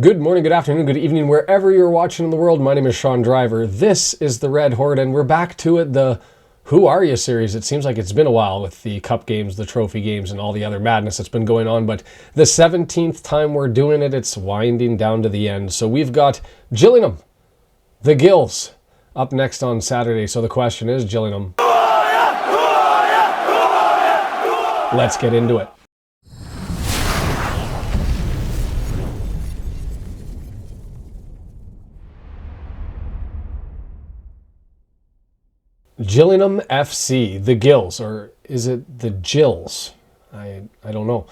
Good morning, good afternoon, good evening, wherever you're watching in the world. My name is Sean Driver. This is the Red Horde, and we're back to it, the Who Are You series. It seems like it's been a while with the cup games, the trophy games, and all the other madness that's been going on, but the 17th time we're doing it, it's winding down to the end. So we've got Gillingham, the Gills, up next on Saturday. So the question is, Gillingham, let's get into it. Gillingham FC, the Gills, or is it the Gills? I don't know.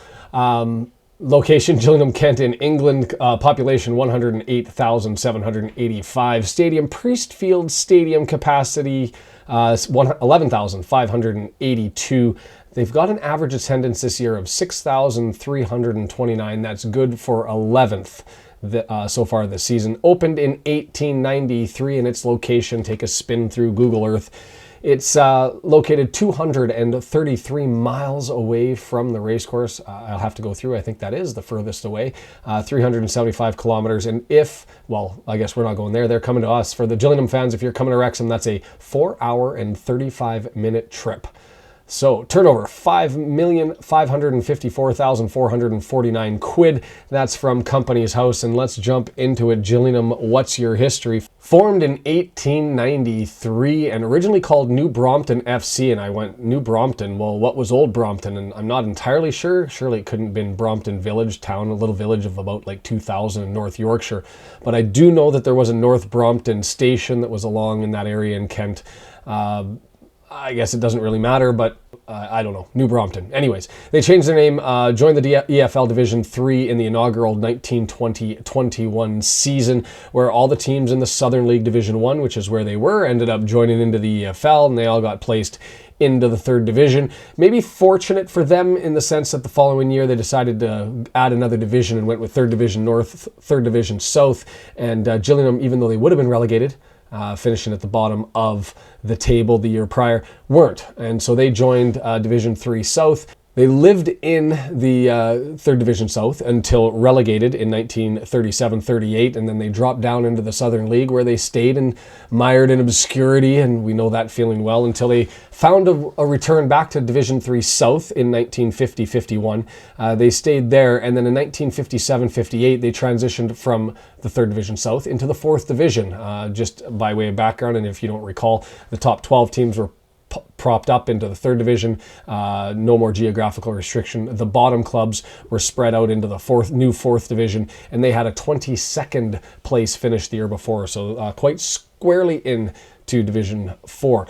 Location, Gillingham, Kent in England. Population, 108,785. Stadium, Priestfield Stadium. Capacity, 11,582. They've got an average attendance this year of 6,329. That's good for 11th. So far this season. Opened in 1893 in its location. Take a spin through Google Earth. It's located 233 miles away from the racecourse. I'll have to go through. I think that is the furthest away. 375 kilometers. And I guess we're not going there. They're coming to us. For the Gillingham fans, if you're coming to Wrexham, that's a 4-hour and 35-minute trip. So turnover, 5,554,449 quid. That's from Company's House. And let's jump into it. Gillingham, what's your history? Formed in 1893 and originally called New Brompton FC. And I went, New Brompton? Well, what was Old Brompton? And I'm not entirely sure. Surely it couldn't have been Brompton Village Town, a little village of about like 2,000 in North Yorkshire. But I do know that there was a North Brompton station that was along in that area in Kent. I guess it doesn't really matter, but I don't know. New Brompton. Anyways, they changed their name, joined the EFL Division 3 in the inaugural 1920-21 season, where all the teams in the Southern League Division 1, which is where they were, ended up joining into the EFL, and they all got placed into the third division. Maybe fortunate for them in the sense that the following year they decided to add another division and went with third division North, third division South, and Gillingham, even though they would have been relegated, finishing at the bottom of the table the year prior, weren't. And so they joined Division 3 South. They lived in the 3rd Division South until relegated in 1937-38, and then they dropped down into the Southern League, where they stayed and mired in obscurity, and we know that feeling well, until they found a return back to Division 3 South in 1950-51. They stayed there, and then in 1957-58, they transitioned from the 3rd Division South into the 4th Division. Just by way of background, and if you don't recall, the top 12 teams were propped up into the 3rd division, no more geographical restriction. The bottom clubs were spread out into the new 4th division, and they had a 22nd place finish the year before, so quite squarely into Division 4.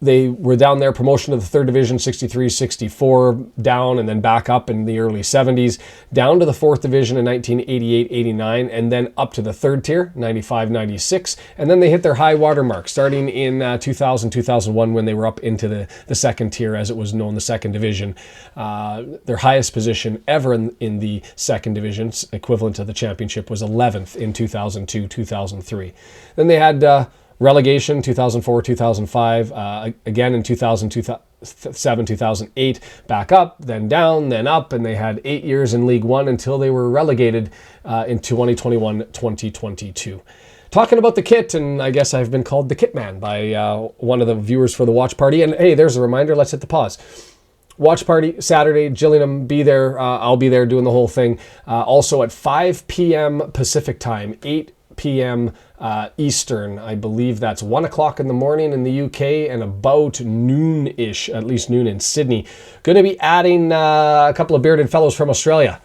They were down there, promotion to the 3rd division, 63-64, down and then back up in the early 70s, down to the 4th division in 1988-89, and then up to the 3rd tier, 95-96, and then they hit their high water mark starting in 2000-2001 when they were up into the 2nd tier, as it was known, the 2nd division. Their highest position ever in the 2nd division, equivalent to the championship, was 11th in 2002-2003. Then they had relegation, 2004-2005, again in 2007-2008, back up, then down, then up, and they had 8 years in League One until they were relegated in 2021-2022. Talking about the kit, and I guess I've been called the Kit Man by one of the viewers for the watch party, and hey, there's a reminder, let's hit the pause. Watch party, Saturday, Gillingham, be there. I'll be there doing the whole thing. Also at 5 p.m. Pacific time, 8 p.m. Eastern. I believe that's 1 o'clock in the morning in the UK and about noon-ish, at least noon in Sydney. Going to be adding a couple of bearded fellows from Australia.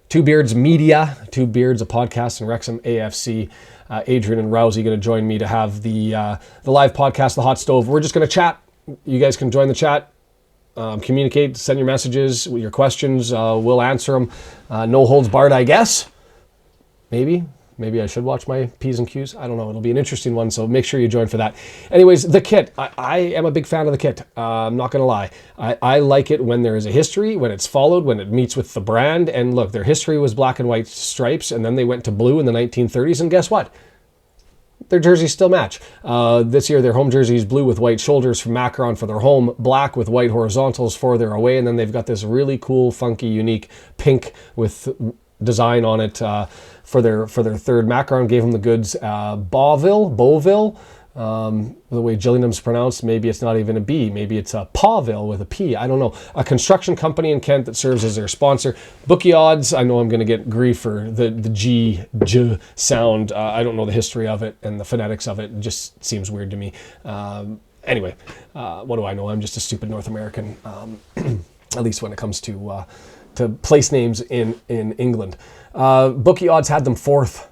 Two Beards Media, Two Beards, a podcast, and Wrexham AFC. Adrian and Rousey going to join me to have the live podcast, The Hot Stove. We're just going to chat. You guys can join the chat. Communicate, send your messages, your questions. We'll answer them. No holds barred, I guess. Maybe I should watch my P's and Q's. I don't know. It'll be an interesting one, so make sure you join for that. Anyways, the kit. I am a big fan of the kit. I'm not going to lie. I like it when there is a history, when it's followed, when it meets with the brand. And look, their history was black and white stripes, and then they went to blue in the 1930s, and guess what? Their jerseys still match. This year, their home jersey is blue with white shoulders from Macron for their home, black with white horizontals for their away, and then they've got this really cool, funky, unique pink with design on it for their third. Macaron gave them the goods. Beauville. The way Gillingham's pronounced, maybe it's not even a B, maybe it's a Pawville with a P, I don't know. A construction company in Kent that serves as their sponsor. Bookie odds, I know I'm going to get grief for the J sound. I don't know the history of it and the phonetics of it. It just seems weird to me. Anyway, what do I know? I'm just a stupid North American, at least when it comes to place names in England. Bookie odds had them fourth,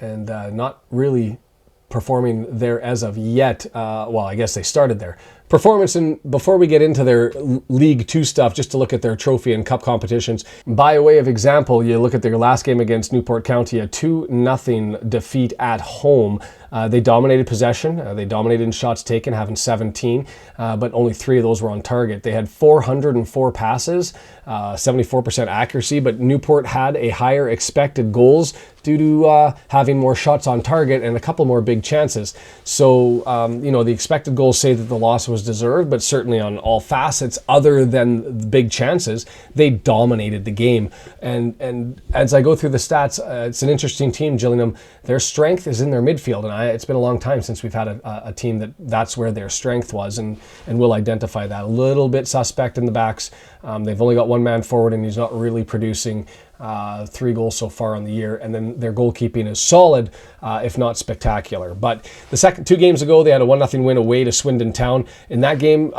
and not really performing there as of yet. Well, I guess they started there. Performance, and before we get into their League 2 stuff, just to look at their trophy and cup competitions. By way of example, you look at their last game against Newport County, a 2-0 defeat at home. They dominated possession. They dominated in shots taken, having 17, but only 3 of those were on target. They had 404 passes, 74% accuracy, but Newport had a higher expected goals due to having more shots on target and a couple more big chances. So, the expected goals say that the loss was deserved, but certainly on all facets other than the big chances, they dominated the game. And as I go through the stats, it's an interesting team, Gillingham. Their strength is in their midfield, and it's been a long time since we've had a team that's where their strength was, and we'll identify that. A little bit suspect in the backs. They've only got one man forward, and he's not really producing. 3 goals so far on the year, and then their goalkeeping is solid, if not spectacular. But the second 2 games ago, they had a 1-0 win away to Swindon Town. In that game,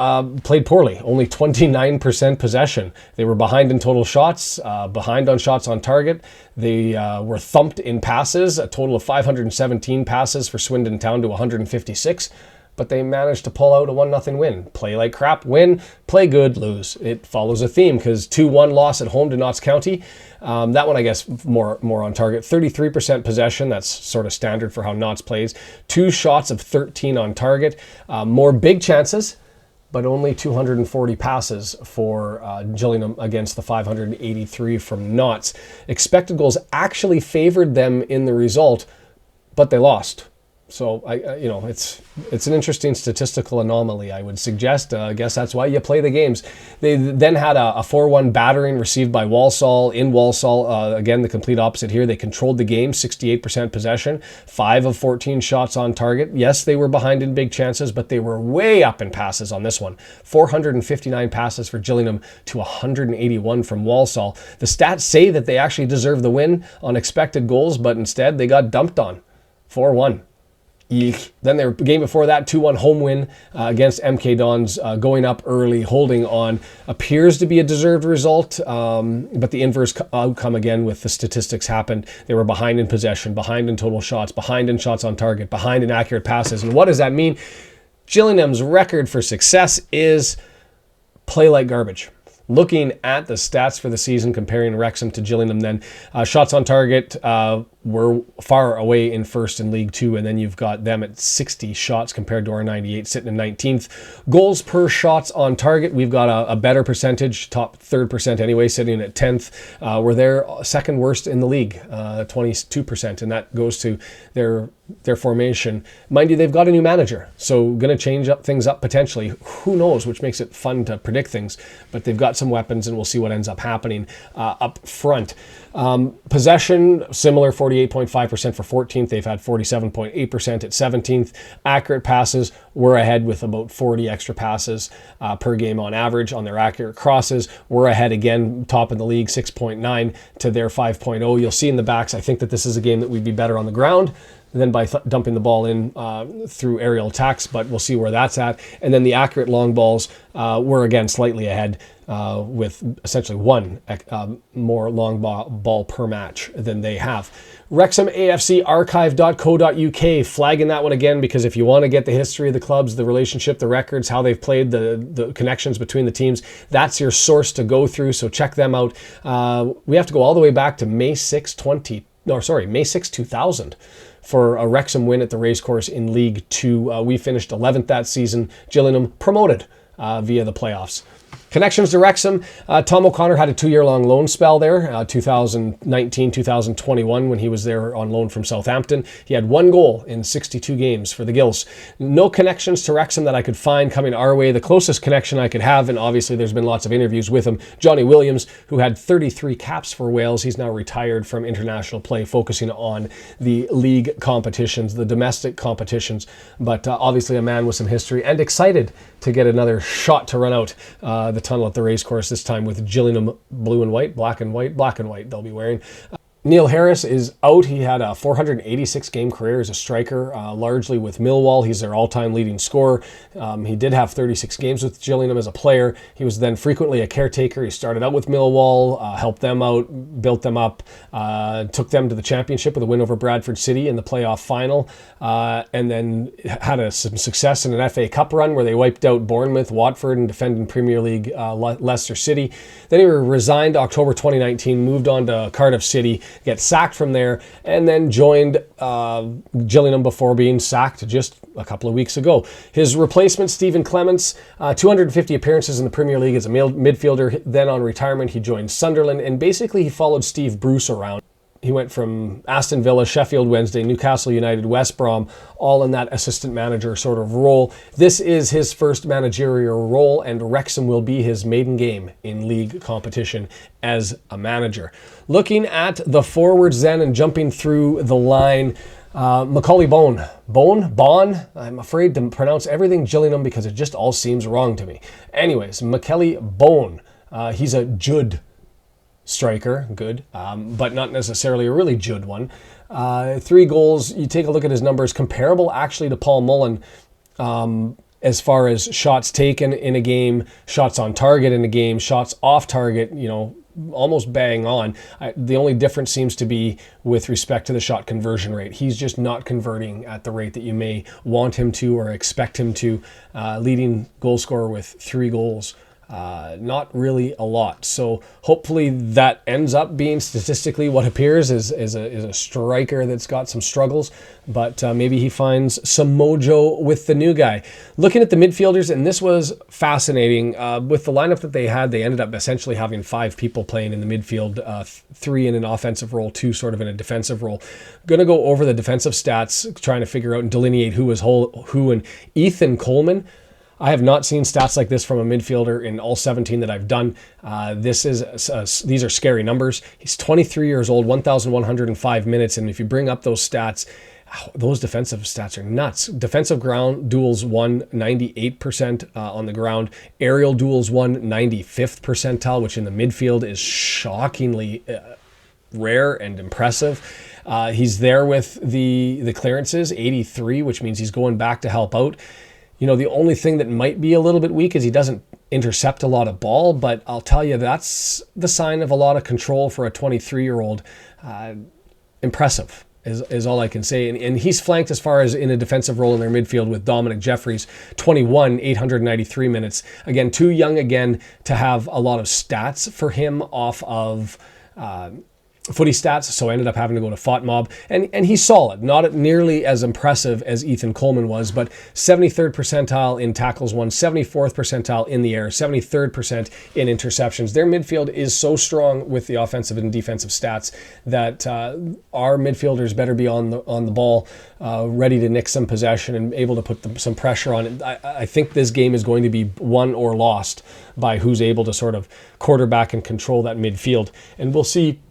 played poorly, only 29% possession. They were behind in total shots, behind on shots on target. They were thumped in passes, a total of 517 passes for Swindon Town to 156. But they managed to pull out a 1-0 win. Play like crap, win. Play good, lose. It follows a theme, because 2-1 loss at home to Notts County. That one, I guess, more on target. 33% possession. That's sort of standard for how Notts plays. 2 shots of 13 on target. More big chances, but only 240 passes for Gillingham against the 583 from Notts. Expected goals actually favored them in the result, but they lost. So it's an interesting statistical anomaly, I would suggest. I guess that's why you play the games. They then had a 4-1 battering received by Walsall in Walsall. Again, the complete opposite here. They controlled the game, 68% possession, 5 of 14 shots on target. Yes, they were behind in big chances, but they were way up in passes on this one. 459 passes for Gillingham to 181 from Walsall. The stats say that they actually deserve the win on expected goals, but instead they got dumped on. 4-1. Eek. Then their game before that, 2-1 home win against MK Dons, going up early, holding on. Appears to be a deserved result, but the inverse outcome again with the statistics happened. They were behind in possession, behind in total shots, behind in shots on target, behind in accurate passes. And what does that mean? Gillingham's record for success is play like garbage. Looking at the stats for the season, comparing Wrexham to Gillingham, then shots on target were far away in first in League 2, and then you've got them at 60 shots compared to our 98, sitting in 19th. Goals per shots on target, we've got a better percentage, top 3rd anyway, sitting at 10th. We're their second worst in the league, 22%, and that goes to their formation. Mind you, they've got a new manager, so going to change things up potentially. Who knows, which makes it fun to predict things, but they've got some weapons, and we'll see what ends up happening up front. Possession, similar, 48.5% for 14th. They've had 47.8% at 17th. Accurate passes, we're ahead with about 40 extra passes per game on average. On their accurate crosses, we're ahead again, top in the league, 6.9 to their 5.0. You'll see in the backs, I think that this is a game that we'd be better on the ground than by dumping the ball in through aerial attacks, but we'll see where that's at. And then the accurate long balls were again slightly ahead with essentially 1 more long ball per match than they have. Wrexham AFC archive.co.uk, flagging that one again, because if you want to get the history of the clubs, the relationship, the records, how they've played, the connections between the teams, that's your source to go through, so check them out. We have to go all the way back to May 6, 2000. For a Wrexham win at the racecourse in League 2. We finished 11th that season. Gillingham promoted via the playoffs. Connections to Wrexham. Tom O'Connor had a 2-year-long loan spell there, 2019-2021, when he was there on loan from Southampton. He had 1 goal in 62 games for the Gills. No connections to Wrexham that I could find coming our way. The closest connection I could have, and obviously there's been lots of interviews with him, Johnny Williams, who had 33 caps for Wales. He's now retired from international play, focusing on the league competitions, the domestic competitions. But obviously a man with some history, and excited to get another shot to run out the tunnel at the racecourse, this time with Gillingham blue and white, black and white they'll be wearing. Neil Harris is out. He had a 486 game career as a striker, largely with Millwall. He's their all-time leading scorer. He did have 36 games with Gillingham as a player. He was then frequently a caretaker. He started out with Millwall, helped them out, built them up, took them to the championship with a win over Bradford City in the playoff final, and then had some success in an FA Cup run where they wiped out Bournemouth, Watford, and defending Premier League Leicester City. Then he resigned October 2019, moved on to Cardiff City, get sacked from there, and then joined Gillingham before being sacked just a couple of weeks ago. His replacement, Stephen Clements, 250 appearances in the Premier League as a midfielder. Then on retirement, he joined Sunderland, and basically he followed Steve Bruce around. He went from Aston Villa, Sheffield Wednesday, Newcastle United, West Brom, all in that assistant manager sort of role. This is his first managerial role, and Wrexham will be his maiden game in league competition as a manager. Looking at the forwards then and jumping through the line, Macaulay Bone, I'm afraid to pronounce everything Gillingham because it just all seems wrong to me. Anyways, Macaulay Bone, he's a Judd striker, good, but not necessarily a really Judd one. 3 goals, you take a look at his numbers, comparable actually to Paul Mullen as far as shots taken in a game, shots on target in a game, shots off target, almost bang on. The only difference seems to be with respect to the shot conversion rate. He's just not converting at the rate that you may want him to or expect him to. Leading goal scorer with 3 goals. Not really a lot. So hopefully that ends up being statistically what appears is a striker that's got some struggles, but maybe he finds some mojo with the new guy. Looking at the midfielders, and this was fascinating, with the lineup that they had, they ended up essentially having 5 people playing in the midfield, 3 in an offensive role, 2 sort of in a defensive role. Going to go over the defensive stats, trying to figure out and delineate who was who, and Ethan Coleman, I have not seen stats like this from a midfielder in all 17 that I've done. These are scary numbers. He's 23 years old, 1,105 minutes, and if you bring up those stats, those defensive stats are nuts. Defensive ground duels won 98% on the ground. Aerial duels won 95th percentile, which in the midfield is shockingly rare and impressive. He's there with the clearances, 83, which means he's going back to help out. The only thing that might be a little bit weak is he doesn't intercept a lot of ball, but I'll tell you, that's the sign of a lot of control for a 23-year-old. Impressive is all I can say. And he's flanked as far as in a defensive role in their midfield with Dominic Jeffries, 21, 893 minutes. Again, too young again to have a lot of stats for him off of Footy stats, so I ended up having to go to FotMob, and he's solid, not nearly as impressive as Ethan Coleman was, but 73rd percentile in tackles won, 74th percentile in the air, 73rd percent in interceptions. Their midfield is so strong with the offensive and defensive stats that our midfielders better be on the ball, ready to nick some possession and able to put some pressure on it. I think this game is going to be won or lost by who's able to sort of quarterback and control that midfield, and we'll see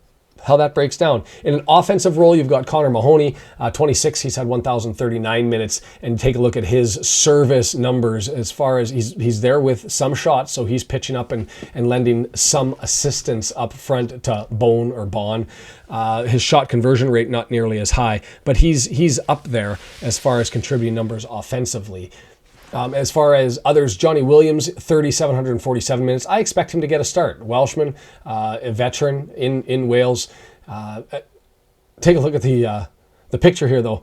how that breaks down. In an offensive role, you've got Connor Mahoney, 26. He's had 1,039 minutes, and take a look at his service numbers as far as he's there with some shots, so he's pitching up and lending some assistance up front to Bone or Bon. His shot conversion rate not nearly as high, but he's up there as far as contributing numbers offensively. As far as others, Johnny Williams, 3,747 minutes. I expect him to get a start. Welshman, a veteran in Wales. Take a look at the picture here, though,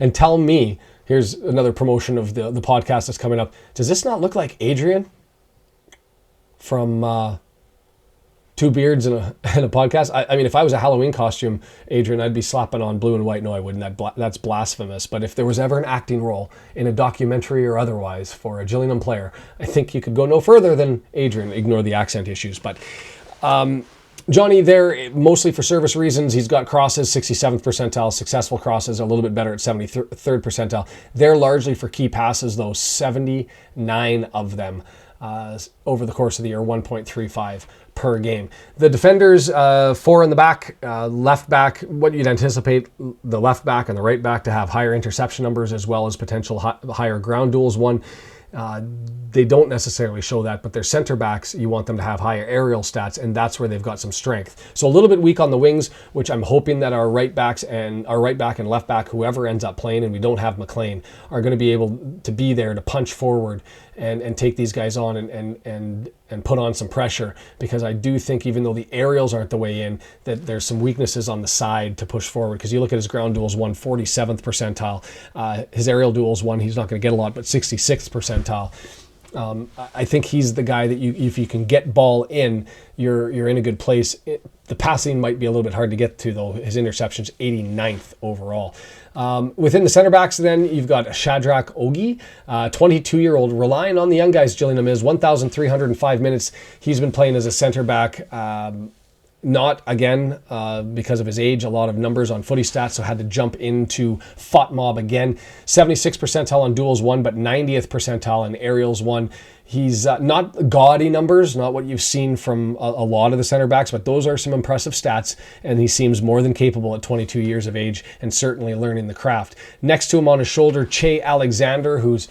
and tell me, here's another promotion of the podcast that's coming up. Does this not look like Adrian from two beards and a podcast. I mean, if I was a Halloween costume, Adrian, I'd be slapping on blue and white. No, I wouldn't. That's blasphemous. But if there was ever an acting role in a documentary or otherwise for a Gillingham player, I think you could go no further than Adrian. Ignore the accent issues. But Johnny there, mostly for service reasons. He's got crosses, 67th percentile, successful crosses, a little bit better at 73rd percentile. They're largely for key passes, though, 79 of them over the course of the year, 1.35 per game. The defenders, 4 in the back, left back, what you'd anticipate the left back and the right back to have higher interception numbers as well as potential higher ground duels won. They don't necessarily show that, but their center backs, you want them to have higher aerial stats, and that's where they've got some strength. So a little bit weak on the wings, which I'm hoping that our right back and left back, whoever ends up playing, and we don't have McLean, are going to be able to be there to punch forward and take these guys on and put on some pressure, because I do think even though the aerials aren't the way in, that there's some weaknesses on the side to push forward, because you look at his ground duels won 47th percentile, his aerial duels won, he's not going to get a lot, but 66th percentile. I think he's the guy that if you can get ball in, you're in a good place. The passing might be a little bit hard to get to, though. His interception's 89th overall. Within the center backs, then, you've got Shadrach Ogie, 22-year-old, relying on the young guys. Gillingham is 1,305 minutes. He's been playing as a center back. Not, again, because of his age, a lot of numbers on footy stats, so had to jump into FotMob again. 76th percentile on duels won, but 90th percentile in aerials won. He's not gaudy numbers, not what you've seen from a lot of the center backs, but those are some impressive stats, and he seems more than capable at 22 years of age and certainly learning the craft. Next to him on his shoulder, Che Alexander, who's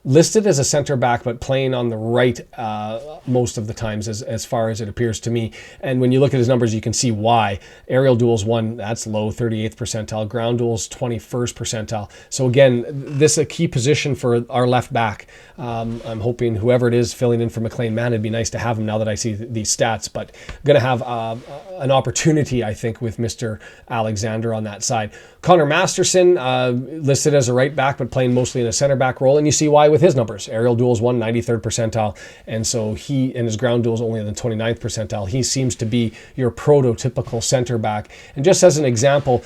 listed as a center back, but playing on the right most of the times, as far as it appears to me. And when you look at his numbers, you can see why. Aerial duels won, that's low, 38th percentile. Ground duels, 21st percentile. So again, this is a key position for our left back. I'm hoping whoever it is filling in for McLean, man, it'd be nice to have him now that I see these stats, but going to have an opportunity, I think, with Mr. Alexander on that side. Connor Masterson, listed as a right back, but playing mostly in a center back role, and you see why with his numbers. Aerial duels won, 93rd percentile, and so he, and his ground duels only in the 29th percentile. He seems to be your prototypical center back. And just as an example,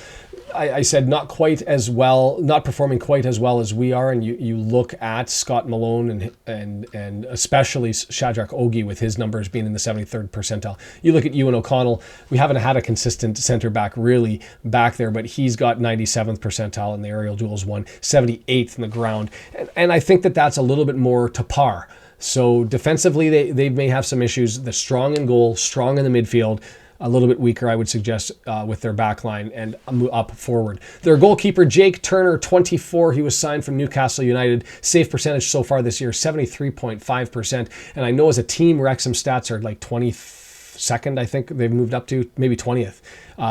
I said not quite as well, not performing quite as well as we are, and you look at Scott Malone and especially Shadrach Ogie with his numbers being in the 73rd percentile. You look at Ewan O'Connell, we haven't had a consistent center back really back there, but he's got 97th percentile in the aerial duels won, 78th in the ground, and I think that that's a little bit more to par. So defensively, they may have some issues. They're strong in goal, strong in the midfield, a little bit weaker, I would suggest, with their back line and up forward. Their goalkeeper, Jake Turner, 24. He was signed from Newcastle United. Save percentage so far this year, 73.5%. And I know as a team, Wrexham stats are like 22nd, I think they've moved up to, maybe 20th.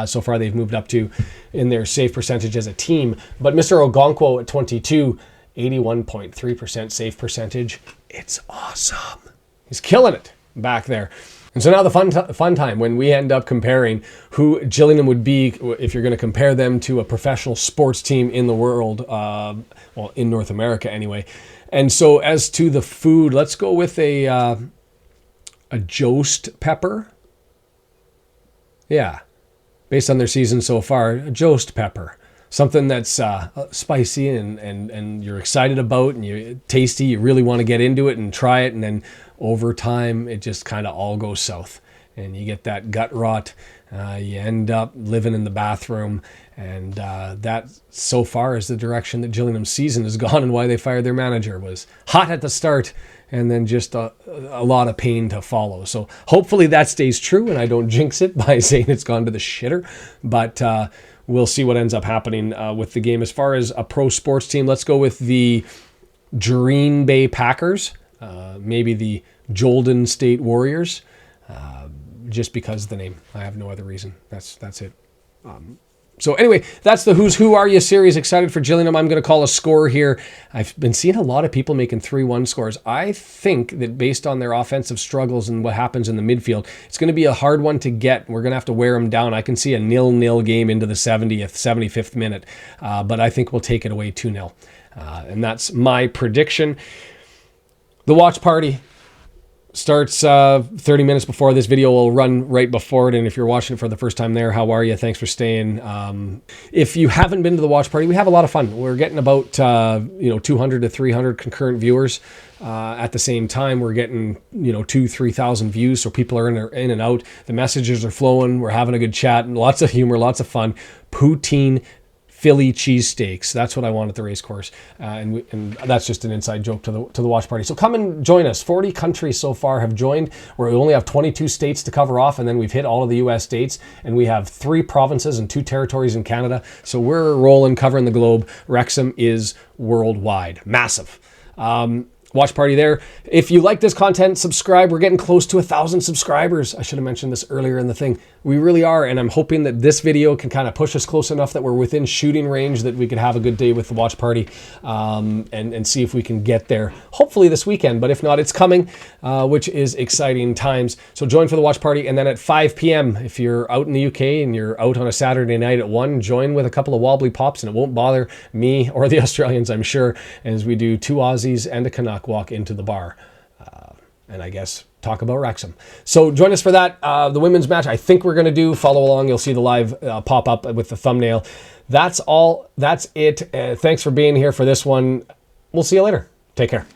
So far they've moved up to in their save percentage as a team. But Mr. Ogonkwo at 22, 81.3% save percentage. It's awesome. He's killing it back there. And so now the fun time when we end up comparing who Gillingham would be if you're going to compare them to a professional sports team in the world, well, in North America anyway. And so as to the food, let's go with a Jost pepper. Yeah, based on their season so far, a Jost pepper. Something that's spicy and you're excited about and you're tasty. You really want to get into it and try it, and then over time it just kind of all goes south, and you get that gut rot. You end up living in the bathroom, and that so far is the direction that Gillingham's season has gone, and why they fired their manager. Was hot at the start, and then just a lot of pain to follow. So hopefully that stays true, and I don't jinx it by saying it's gone to the shitter. But we'll see what ends up happening with the game. As far as a pro sports team, let's go with the Green Bay Packers, maybe the Jolden State Warriors, just because of the name. I have no other reason. That's it. So anyway, that's the Who's Who Are You series. Excited for Gillingham. I'm going to call a score here. I've been seeing a lot of people making 3-1 scores. I think that based on their offensive struggles and what happens in the midfield, it's going to be a hard one to get. We're going to have to wear them down. I can see a 0-0 game into the 70th, 75th minute, but I think we'll take it away 2-0. And that's my prediction. The watch party. Starts 30 minutes before. This video will run right before it. And if you're watching it for the first time there, how are you? Thanks for staying. If you haven't been to the watch party, we have a lot of fun. We're getting about 200 to 300 concurrent viewers at the same time. We're getting 2,000-3,000 views, so people are in and out. The messages are flowing. We're having a good chat and lots of humor, lots of fun. Poutine Philly cheesesteaks. That's what I want at the race course. And that's just an inside joke to the watch party. So come and join us. 40 countries so far have joined. We only have 22 states to cover off, and then we've hit all of the US states, and we have 3 provinces and 2 territories in Canada. So we're rolling, covering the globe. Wrexham is worldwide. Massive. Watch party there. If you like this content, subscribe. We're getting close to 1,000 subscribers. I should have mentioned this earlier in the thing. We really are, and I'm hoping that this video can kind of push us close enough that we're within shooting range that we could have a good day with the watch party, and see if we can get there hopefully this weekend. But if not, it's coming, which is exciting times. So join for the watch party, and then at 5 p.m. if you're out in the UK and you're out on a Saturday night at 1, join with a couple of wobbly pops, and it won't bother me or the Australians, I'm sure, as we do 2 Aussies and a Canuck walk into the bar, and I guess talk about Wrexham. So join us for that. The women's match, I think we're going to do. Follow along. You'll see the live pop up with the thumbnail. That's all. That's it. Thanks for being here for this one. We'll see you later. Take care.